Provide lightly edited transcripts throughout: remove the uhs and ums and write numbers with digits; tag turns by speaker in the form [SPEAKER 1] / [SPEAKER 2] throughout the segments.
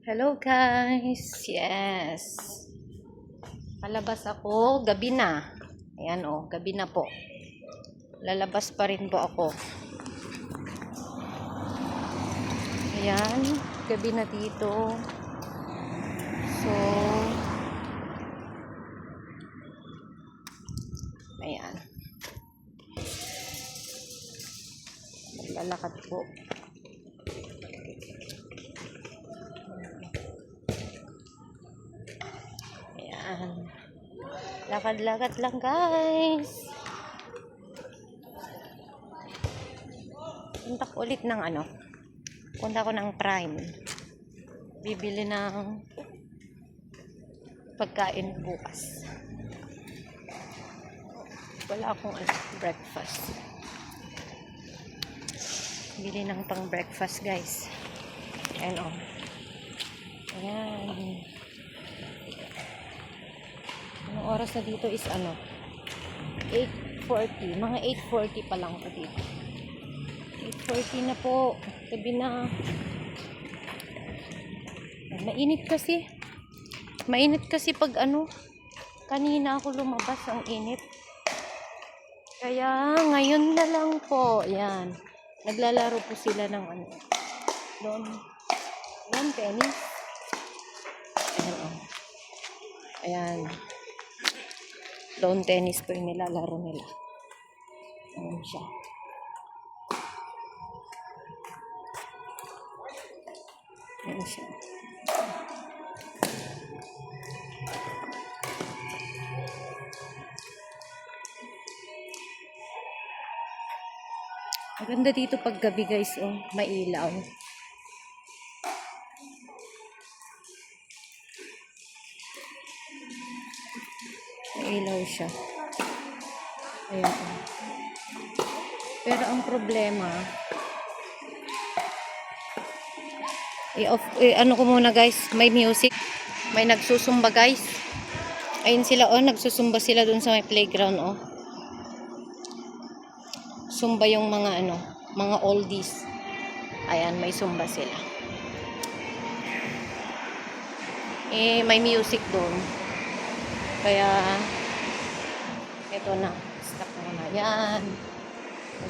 [SPEAKER 1] Hello guys! Yes! Palabas ako, gabi na. Ayan o, gabi na po. Lalabas pa rin po ako. Ayan, gabi na dito. So, ayan. Lalakad po. Ayan. Lakad-lakad lang guys. Punta ko ulit ng punta ko ng Prime. Bibili ng pagkain bukas. Wala akong breakfast. Bili ng pang breakfast guys. Ayan o. Ayan. Anong oras na dito is 8:40. Mga 8:40 pa lang po dito. 8:40 na po. Gabi na. Mainit kasi. Mainit kasi pag kanina ako lumabas, ang init. Kaya ngayon na lang po. Ayan. Naglalaro po sila ng Lawn tennis. Ayan o. Ayan. Lawn tennis po yung nilalaro nila. Ayan siya. Ayan siya. Maganda dito pag gabi guys, mailaw. Mailaw siya. Ayan. Pero ang problema, ko muna guys, may music. May nagsusumba guys. Ayun sila nagsusumba sila dun sa may playground Sumba yung mga oldies. Ayan, may sumba sila. May music doon. Kaya ito na. Stop muna. Yan.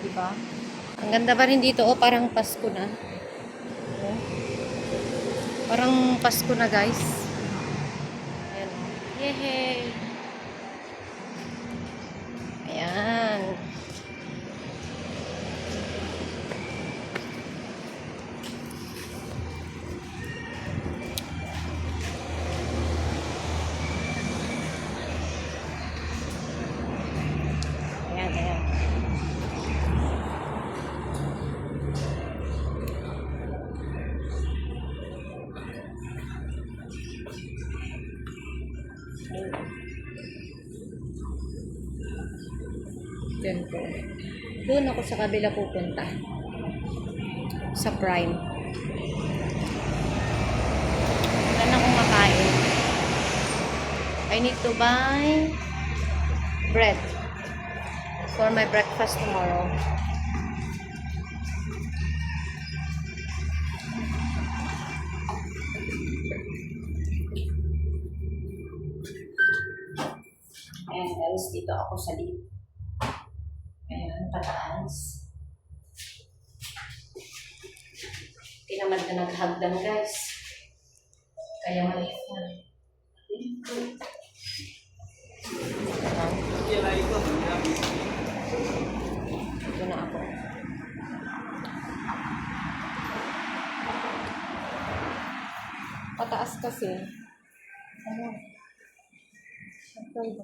[SPEAKER 1] Diba? Ang ganda pa rin dito. Parang Pasko na. Parang Pasko na guys. Ayan. Yehey! Ayan. Ayan. Diyan po. Doon ako sa kabila pupunta. Sa Prime. Wala na akong makain. I need to buy bread for my breakfast tomorrow. Ayan guys, dito ako sa lift. Ayan, pataas. Tinamad na naghagdan guys. Kaya maliit na. Ito na ako. Pataas kasi. Okay.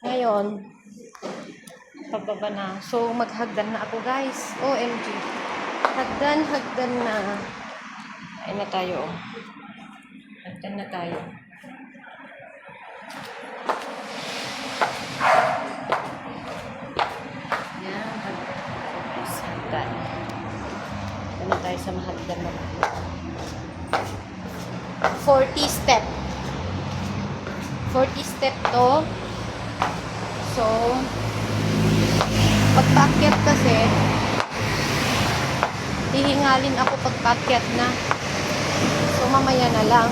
[SPEAKER 1] Ngayon, pababa na. So, maghagdan na ako guys. OMG. Hagdan na. Ayun na tayo. Hagdan na tayo. Yan. Hagdan. Hagdan na tayo sa mahagdan na. 40 step. 40 step to. So, Pagpaakyat kasi, hihingalin ako pagpaakyat na. So, mamaya na lang.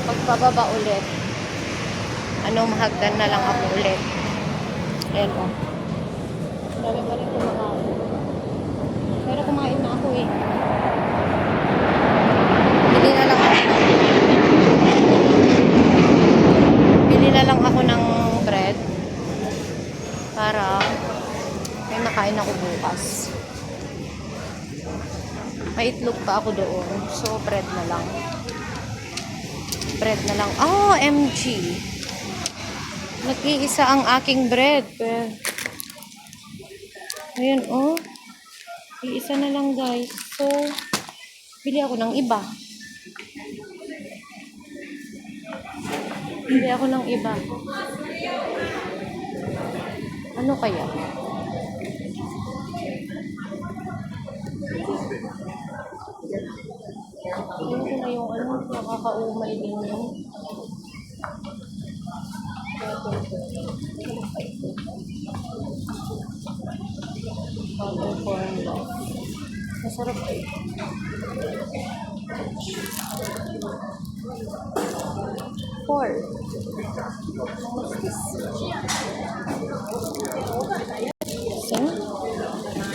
[SPEAKER 1] Pagpababa ulit, mahagdan na lang ako ulit. Ayan o. Dami pa rin kumakain. Pero kumain na ako eh. Bili na lang ako ng bread para may makain ako bukas. May itlog pa ako doon. So, bread na lang. Bread na lang. Oh, MG. Nag-iisa ang aking bread. Ayan, oh. Iisa na lang, guys. So, bili ako ng iba. Bili ako ng iba. Ano kaya? Ayun ko na yung nakakaumay din yun. Bago corn lang. Masarap eh. Four. See?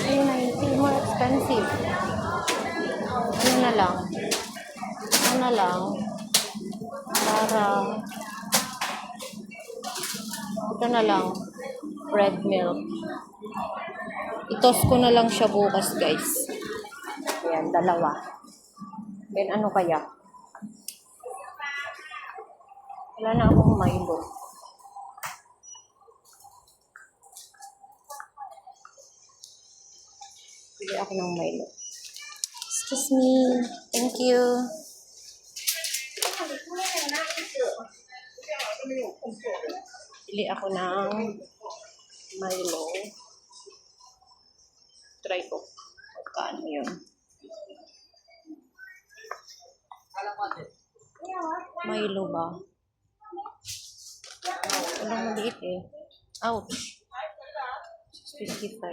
[SPEAKER 1] 390. More expensive. Ano na lang? Para ito na lang. Bread milk. Itos ko na lang siya bukas, guys. Ayan, dalawa. Then, ano kaya? Wala na akong Milo. Bili ako ng Milo. Excuse me. Thank you. Bili ako ng Milo. Try ko. Magkano yun? Milo ba? Walang maliit eh. Ouch. 55.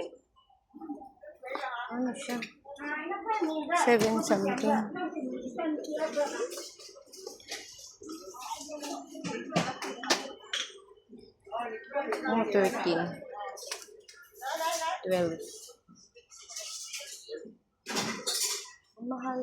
[SPEAKER 1] Ano siya? 7 something. Oh, 13. 12. Ang mahal.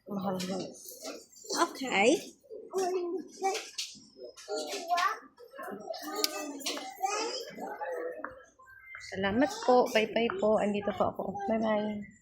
[SPEAKER 1] Mahal mo.
[SPEAKER 2] Okay.
[SPEAKER 1] Salamat po. Bye-bye po. Andito po ako. Bye-bye.